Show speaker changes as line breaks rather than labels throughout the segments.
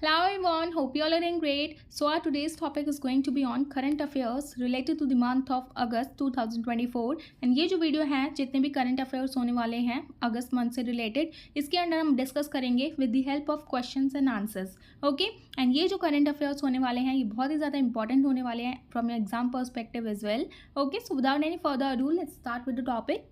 Hello everyone, hope you all are doing great. So our today's topic is going to be on current affairs related to the month of August 2024 and ये जो video है जितने भी current affairs होने वाले हैं अगस्त month से related इसके अंदर हम डिस्कस करेंगे with the help of questions and answers. Okay, and ये जो करंट अफेयर्स होने वाले हैं ये बहुत ही ज़्यादा इंपॉर्टेंट होने वाले हैं from exam perspective as well. Okay, so without any further ado let's start with the topic.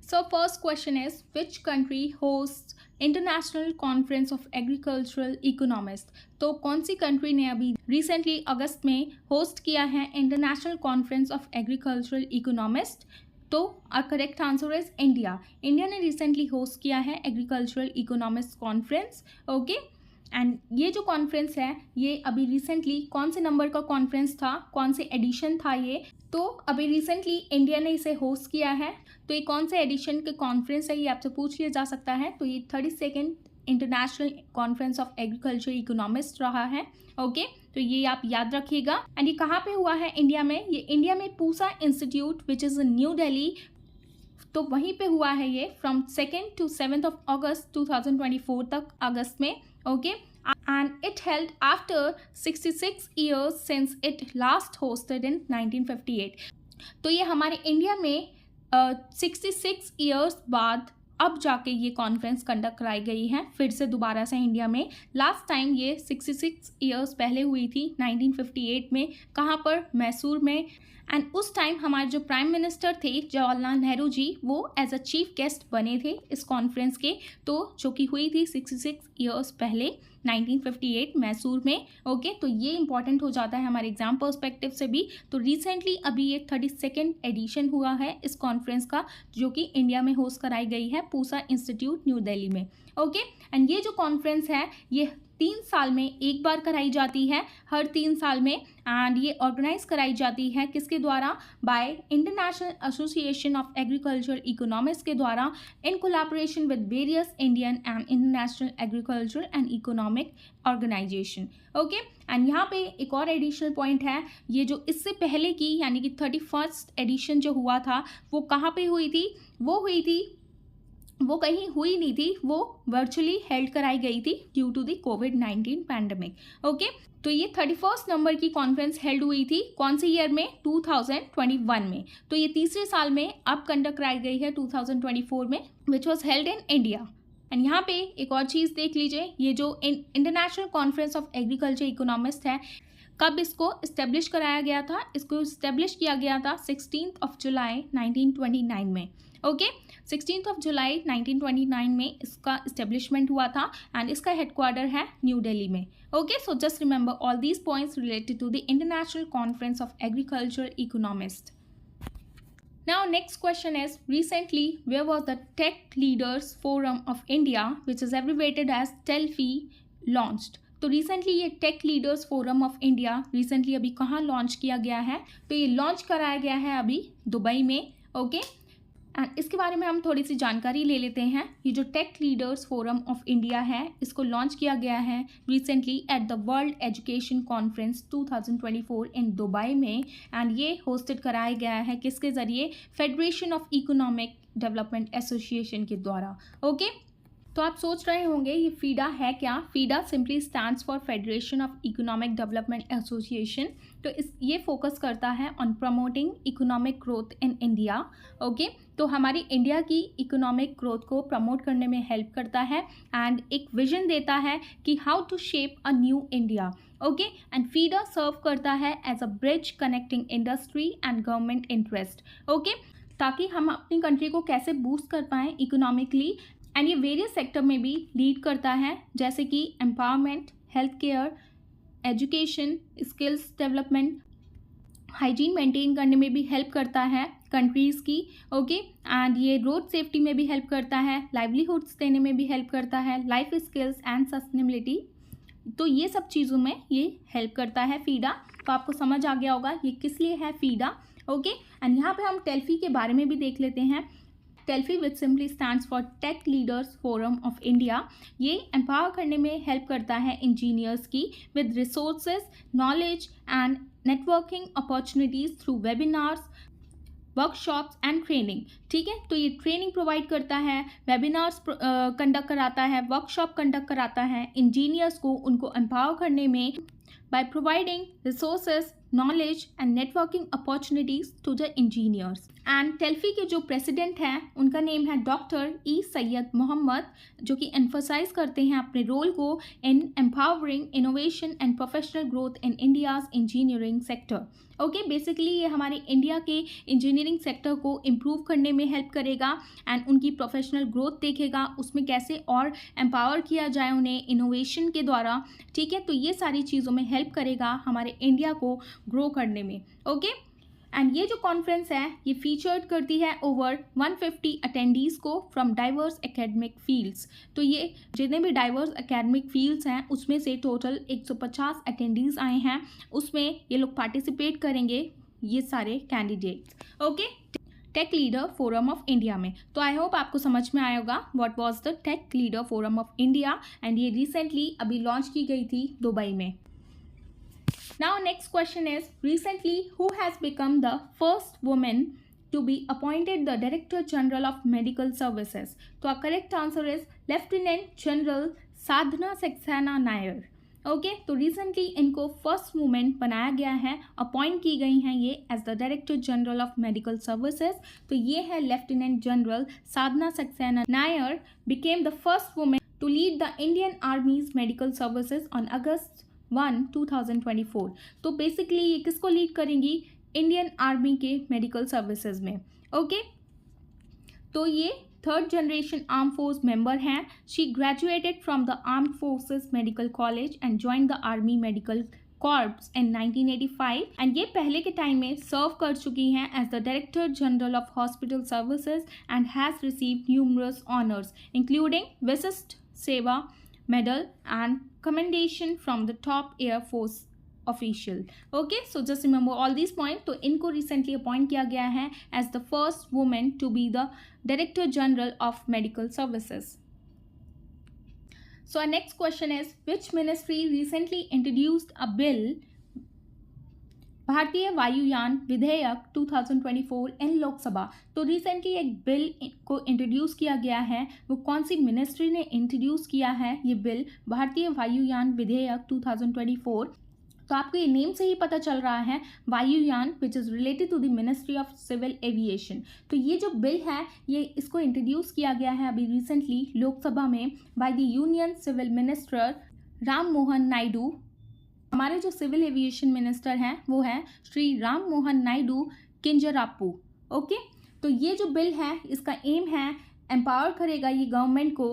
So first question is, which country hosts international conference of agricultural economist. तो कौन सी कंट्री ने अभी रिसेंटली अगस्त में host किया है international conference of agricultural economist? तो correct answer is India. India ने recently host किया है agricultural economist conference. Okay, and ये जो कॉन्फ्रेंस है ये अभी रिसेंटली कौन से नंबर का कॉन्फ्रेंस था, कौन से एडिशन था ये? तो अभी रिसेंटली इंडिया ने इसे होस्ट किया है. तो ये कौन से एडिशन के कॉन्फ्रेंस है ये आपसे पूछ लिया जा सकता है. तो ये 32nd international conference of agriculture economist रहा है. ओके, तो ये आप याद रखिएगा. एंड ये कहाँ पे हुआ है इंडिया में? ये इंडिया में Pusa institute which is new Delhi, तो वहीं पे हुआ है ये from 2nd to 7th of August 2024 तक अगस्त में. Okay, and it held after 66 years since it last hosted in 1958. तो ये हमारे इंडिया में 66 ईयर्स बाद अब जाके ये कॉन्फ्रेंस कंडक्ट कराई गई है फिर से दोबारा से इंडिया में. लास्ट टाइम ये 66 ईयर्स पहले हुई थी 1958 में. कहाँ पर? मैसूर में. एंड उस टाइम हमारे जो प्राइम मिनिस्टर थे जवाहरलाल नेहरू जी वो एज अ चीफ गेस्ट बने थे इस कॉन्फ्रेंस के. तो जो कि हुई थी 66 ईयर्स पहले 1958 मैसूर में. ओके, तो ये इंपॉर्टेंट हो जाता है हमारे एग्जाम पर्सपेक्टिव से भी. तो रिसेंटली अभी ये 32nd एडिशन हुआ है इस कॉन्फ्रेंस का जो कि इंडिया में होस्ट कराई गई है पूसा इंस्टीट्यूट न्यू दिल्ली में. ओके, एंड ये जो कॉन्फ्रेंस है ये 3 साल में एक बार कराई जाती है, हर 3 साल में. एंड ये ऑर्गेनाइज कराई जाती है किसके द्वारा? By international association of agriculture economist के द्वारा in collaboration with various Indian and international agriculture and economic organisation. Okay, and यहाँ पे एक और एडिशनल पॉइंट है, ये जो इससे पहले की यानी कि 31st एडिशन जो हुआ था वो कहाँ पे हुई थी? वो कहीं हुई नहीं थी, वो वर्चुअली हेल्ड कराई गई थी ड्यू टू द कोविड-19 पैंडमिक. ओके, तो ये 31st नंबर की कॉन्फ्रेंस हेल्ड हुई थी कौन से ईयर में? 2021 में. तो ये तीसरे साल में अब कंडक्ट कराई गई है 2024 में which was held in India. And यहाँ पे एक और चीज़ देख लीजिए, ये जो international conference of agriculture economist है कब इसको इस्टेब्लिश कराया गया था? इसको इस्टेब्लिश किया गया था 16th of July 1929 में. ओके, 16th of July 1929 में इसका इस्टेब्लिशमेंट हुआ था एंड इसका हेडक्वार्टर है न्यू दिल्ली में. Okay, so just remember all these points related to the international conference of agriculture economist. Now next question is, recently where was the Tech Leaders Forum of India which is abbreviated as TELFI launched? तो recently ये tech leaders forum of India recently अभी कहाँ launch किया गया है? तो ये launch कराया गया है अभी दुबई में. ओके, एंड इसके बारे में हम थोड़ी सी जानकारी ले लेते हैं. ये जो tech leaders forum of India है इसको लॉन्च किया गया है recently at the world education conference 2024 in Dubai में. एंड ये होस्टेड कराया गया है किसके ज़रिए? Federation of economic development association के द्वारा. ओके, तो आप सोच रहे होंगे ये फीडा है क्या? FIDA simply stands for federation of economic development association. तो ये फोकस करता है on promoting economic growth in India. Okay, तो हमारी इंडिया की इकोनॉमिक ग्रोथ को प्रमोट करने में हेल्प करता है एंड एक विजन देता है कि how to shape a new India. Okay, and फीडा सर्व करता है as a bridge connecting industry and government interest. Okay, ताकि हम अपनी कंट्री को कैसे बूस्ट कर पाएँ इकोनॉमिकली. एंड ये वेरियस सेक्टर में भी लीड करता है जैसे कि empowerment, health care, education, skills development, hygiene maintain करने में भी हेल्प करता है कंट्रीज़ की. ओके, एंड ये रोड सेफ्टी में भी हेल्प करता है, लाइवलीहुड्स देने में भी हेल्प करता है, लाइफ स्किल्स एंड सस्टेनेबिलिटी. तो ये सब चीज़ों में ये हेल्प करता है फीडा. तो आपको समझ आ गया होगा ये किस लिए है फीडा. ओके, एंड यहाँ पे हम टेल्फी के बारे में भी देख लेते हैं. टेल्फी which simply stands for tech leaders forum of India. ये एम्पावर करने में हेल्प करता है इंजीनियर्स की with resources, knowledge and networking opportunities through webinars, workshops and training. ठीक है, तो ये ट्रेनिंग प्रोवाइड करता है, वेबिनार्स कंडक्ट कराता है, वर्कशॉप कंडक्ट कराता है इंजीनियर्स को उनको एम्पावर करने में by providing resources, knowledge and networking opportunities to the engineers. And टेल्फी के जो प्रेसिडेंट हैं उनका नेम है डॉक्टर ई सैयद मोहम्मद, जो कि एम्फोसाइज करते हैं अपने रोल को in empowering innovation and professional growth in India's engineering sector. Okay, basically ये हमारे इंडिया के इंजीनियरिंग सेक्टर को इम्प्रूव करने में हेल्प करेगा एंड उनकी प्रोफेशनल ग्रोथ देखेगा, उसमें कैसे और एम्पावर किया जाए उन्हें इनोवेशन के द्वारा। ठीक है, तो ये सारी चीज़ों में हेल्प करेगा हमारे इंडिया को ग्रो करने में। ओके, एंड ये जो कॉन्फ्रेंस है ये फीचर्ड करती है ओवर 150 अटेंडीज़ को फ्रॉम डाइवर्स एकेडमिक फील्ड्स। तो ये जितने भी डाइवर्स एकेडमिक फील्ड्स हैं उसमें से टोटल 150 अटेंडीज़ आए हैं, उसमें ये लोग पार्टिसिपेट करेंगे, ये सारे candidates. Okay, tech leader forum of India में। तो आई होप आपको समझ में आया होगा what was the tech leader forum of India, and ये रिसेंटली अभी लॉन्च की गई थी दुबई में। Now next question is, recently who has become the first woman to be appointed the Director General of Medical Services? तो our correct answer is Lieutenant General Sadhana Saxena Nair. Okay, तो recently इनको first women बनाया गया है, appoint की गई हैं ये as the director general of medical services. तो ये है lieutenant general Sadhana Saxena Nair became the first women to lead the Indian army's medical services on August 1, 2024। तो बेसिकली ये किसको लीड करेंगी? इंडियन आर्मी के मेडिकल सर्विसेज में। ओके, तो ये third generation arm force member हैं। She graduated from the armed forces medical college and join the army medical corps in 1985 and ये पहले के टाइम में सर्व कर चुकी हैं as the director general of hospital services and has received numerous honours including Vishisht Seva medal and commendation from the top Air Force official. Okay, so just remember all these points. तो इनको recently appoint किया गया है as the first woman to be the Director General of Medical Services. So our next question is, which ministry recently introduced a bill भारतीय वायुयान विधेयक 2024 इन लोकसभा? तो recently एक बिल को इंट्रोड्यूस किया गया है, वो कौन सी मिनिस्ट्री ने इंट्रोड्यूस किया है ये बिल? भारतीय वायुयान विधेयक 2024। तो आपको ये नेम से ही पता चल रहा है, Vayuyan which is related to the ministry of civil aviation. तो ये जो बिल है ये इसको इंट्रोड्यूस किया गया है अभी रिसेंटली लोकसभा में by the union civil minister Ram Mohan Naidu. हमारे जो सिविल एविएशन मिनिस्टर हैं वो है श्री राम मोहन नायडू किंजरापू। ओके, तो ये जो बिल है इसका एम है एम्पावर करेगा ये गवर्नमेंट को,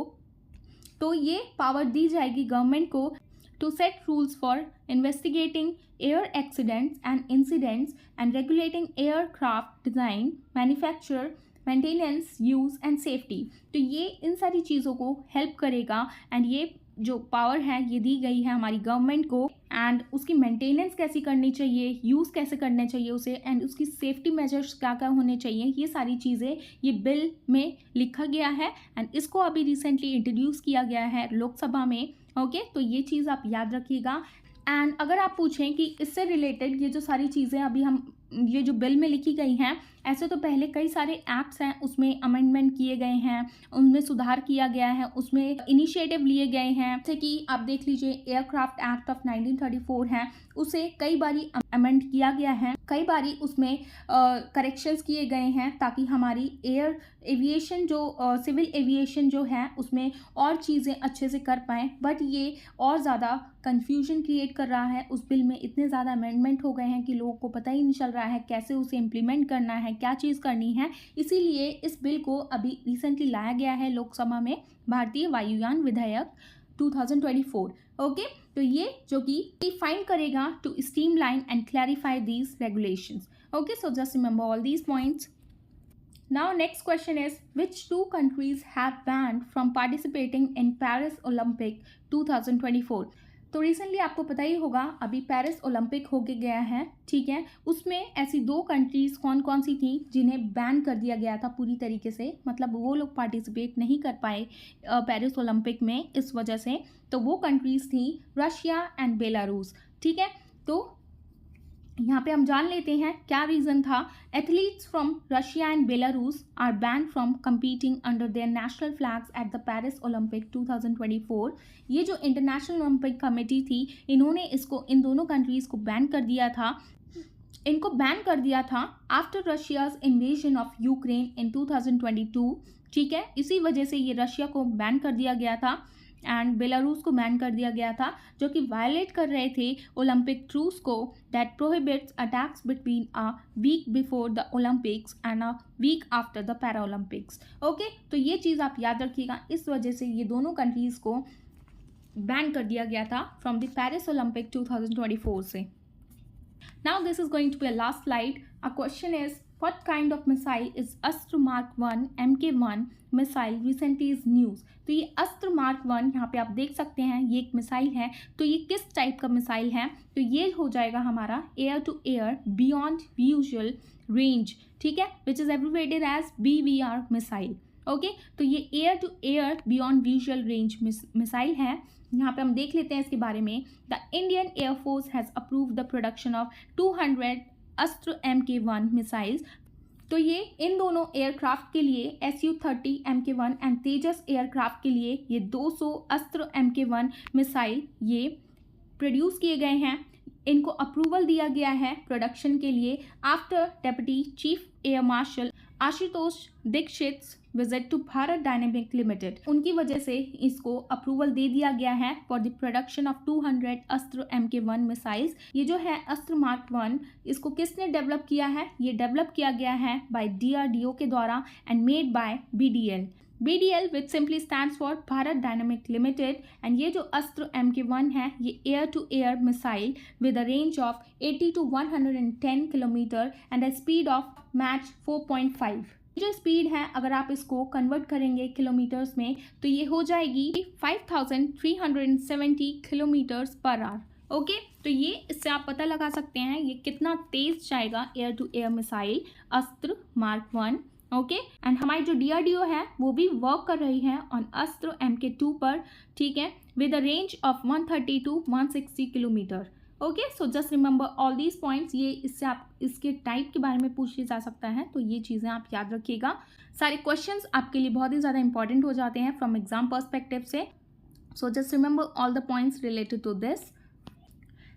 तो ये पावर दी जाएगी गवर्नमेंट को to set rules for investigating air accidents and incidents and regulating aircraft design, manufacture, maintenance, use and safety. तो ये इन सारी चीज़ों को हेल्प करेगा एंड ये जो पावर है ये दी गई है हमारी गवर्नमेंट को, एंड उसकी मेंटेनेंस कैसी करनी चाहिए, यूज़ कैसे करने चाहिए उसे, एंड उसकी सेफ्टी मेजर्स क्या क्या होने चाहिए, ये सारी चीज़ें ये बिल में लिखा गया है एंड इसको अभी रिसेंटली इंट्रोड्यूस किया गया है लोकसभा में। ओके, तो ये चीज़ आप याद रखिएगा। एंड अगर आप पूछें कि इससे रिलेटेड ये जो सारी चीज़ें अभी हम ये जो बिल में लिखी गई हैं, ऐसे तो पहले कई सारे एक्ट्स हैं उसमें अमेंडमेंट किए गए हैं, उनमें सुधार किया गया है, उसमें इनिशिएटिव लिए गए हैं। जैसे कि आप देख लीजिए एयरक्राफ्ट एक्ट ऑफ 1934 है, उसे कई बारी अमेंड किया गया है, कई बारी उसमें करेक्शंस किए गए हैं ताकि हमारी एयर एविएशन जो सिविल एविएशन जो है उसमें और चीज़ें अच्छे से कर पाएँ। बट ये और ज़्यादा कंफ्यूजन क्रिएट कर रहा है, उस बिल में इतने ज़्यादा अमेंडमेंट हो गए हैं कि लोगों को पता ही नहीं चल रहा है कैसे उसे इम्प्लीमेंट करना है, क्या चीज़ करनी है। इसीलिए इस बिल को अभी रिसेंटली लाया गया है लोकसभा में, भारतीय वायुयान विधेयक 2024। ओके, तो ये जो कि डिफाइन करेगा to streamline and clarify these regulations. Okay, so just remember all these points. Now next question is, which two countries have banned from participating in Paris Olympic 2024? तो रिसेंटली आपको पता ही होगा अभी पेरिस ओलंपिक होके गया है, ठीक है। उसमें ऐसी दो कंट्रीज़ कौन कौन सी थी जिन्हें बैन कर दिया गया था पूरी तरीके से, मतलब वो लोग पार्टिसिपेट नहीं कर पाए पेरिस ओलंपिक में इस वजह से। तो वो कंट्रीज़ थी रशिया एंड बेलारूस, ठीक है। तो यहाँ पे हम जान लेते हैं क्या रीज़न था। Athletes from Russia and Belarus are ban from competing under their national flags at the Paris Olympic 2024। ये जो इंटरनेशनल ओलंपिक कमेटी थी, इन्होंने इसको इन दोनों कंट्रीज़ को बैन कर दिया था। इनको बैन कर दिया था after Russia's invasion of Ukraine in 2022। ठीक है, इसी वजह से ये रशिया को बैन कर दिया गया था एंड बेलारूस को बैन कर दिया गया था, जो कि वायलेट कर रहे थे ओलंपिक ट्रूस को that prohibits attacks between a week before the Olympics and a week after the para Olympics. Okay, तो ये चीज़ आप याद रखिएगा, इस वजह से ये दोनों कंट्रीज़ को बैन कर दिया गया था फ्रॉम द पेरिस ओलंपिक 2024 से। Now this is going to be a last slide. Our question is, what kind of missile is Astra Mark 1 MK1 missile recently is news. तो ये अस्त्र मार्क 1 यहाँ पे आप देख सकते हैं, ये एक मिसाइल है। तो ये किस टाइप का मिसाइल है? तो ये हो जाएगा हमारा air to air beyond visual range, ठीक है, which is abbreviated as BVR missile. Okay, तो ये air to air beyond visual range missile है। यहाँ पे हम देख लेते हैं इसके बारे में। The Indian air force has approved the production of 200 अस्त्र MK1 मिसाइल्स। तो ये इन दोनों एयरक्राफ्ट के लिए Su-30 MK1 and Tejas aircraft के लिए ये 200 अस्त्र MK1 मिसाइल ये प्रोड्यूस किए गए हैं। इनको अप्रूवल दिया गया है प्रोडक्शन के लिए after deputy chief air marshal Ashutosh Dixit visit to Bharat dynamic limited. उनकी वजह से इसको अप्रूवल दे दिया गया है फॉर द प्रोडक्शन ऑफ 200 अस्त्र MK1 मिसाइल्स। ये जो है अस्त्र मार्क 1, इसको किसने डेवलप किया है? ये डेवलप किया गया है बाय DRDO के द्वारा and made by BDL which simply stands for Bharat dynamic limited. And ये जो अस्त्र MK1 है, ये air to air missile with a range of 80 to 110 kilometre and a speed of mach 4.5। जो स्पीड है अगर आप इसको कन्वर्ट करेंगे किलोमीटर्स में तो ये हो जाएगी 5370 किलोमीटर्स पर आवर। ओके, तो ये इससे आप पता लगा सकते हैं ये कितना तेज जाएगा एयर टू एयर मिसाइल अस्त्र मार्क 1। ओके, एंड हमारी जो DRDO है वो भी वर्क कर रही है ऑन अस्त्र MK2 पर, ठीक है, with a range of 130 to 160 kilometre. Okay, so just remember all these points. ये इससे आप इसके टाइप के बारे में पूछे जा सकता है, तो ये चीज़ें आप याद रखिएगा। सारे क्वेश्चंस आपके लिए बहुत ही ज़्यादा इंपॉर्टेंट हो जाते हैं फ्रॉम एग्जाम पर्सपेक्टिव से। So just remember all the points related to this.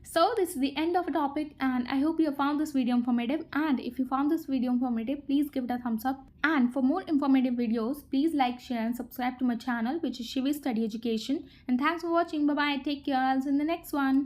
So this is the end of the topic and I hope you found this video informative, and if you found this video informative, please give it a thumbs up, and for more informative videos please like, share and subscribe to my channel, which is Shivi Study Education. And thanks for watching. Bye bye, take care, I'll see you in the next one.